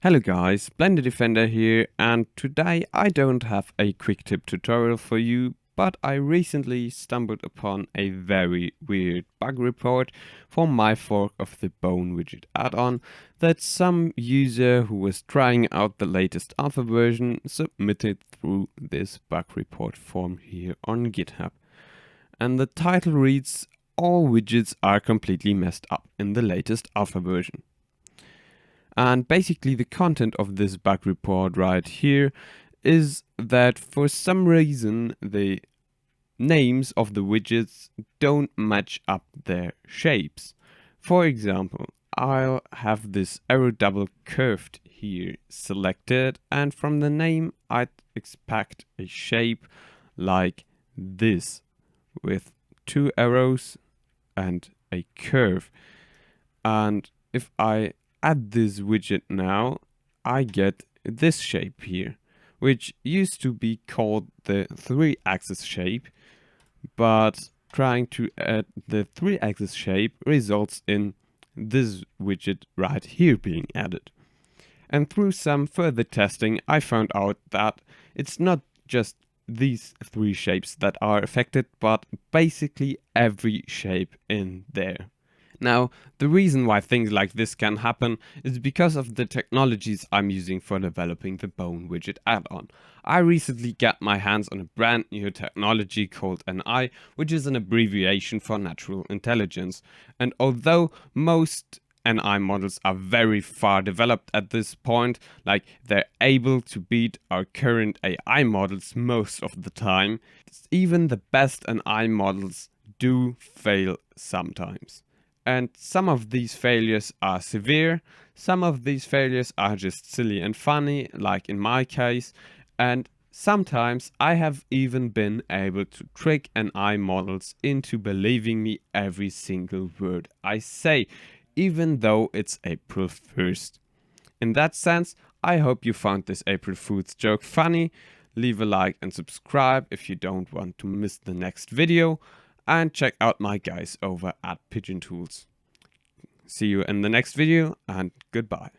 Hello guys, BlenderDefender here, and today I don't have a quick tip tutorial for you, but I recently stumbled upon a very weird bug report for my fork of the Bone Widget add-on that some user who was trying out the latest alpha version submitted through this bug report form here on GitHub. And the title reads, "All widgets are completely messed up in the latest alpha version." And basically the content of this bug report right here is that for some reason the names of the widgets don't match up their shapes. For example, I'll have this arrow double curved here selected, and from the name I'd expect a shape like this with two arrows and a curve. And if I add this widget now, I get this shape here, which used to be called the 3-axis shape, but trying to add the 3-axis shape results in this widget right here being added. And through some further testing, I found out that it's not just these three shapes that are affected, but basically every shape in there. Now, the reason why things like this can happen is because of the technologies I'm using for developing the Bone Widget add-on. I recently got my hands on a brand new technology called NI, which is an abbreviation for natural intelligence. And although most NI models are very far developed at this point, like they're able to beat our current AI models most of the time, even the best NI models do fail sometimes. And some of these failures are severe, some of these failures are just silly and funny, like in my case, and sometimes I have even been able to trick NI models into believing me every single word I say, even though it's April 1st. In that sense, I hope you found this April Fool's joke funny. Leave a like and subscribe if you don't want to miss the next video. And check out my guys over at Pigeon Tools. See you in the next video, and goodbye.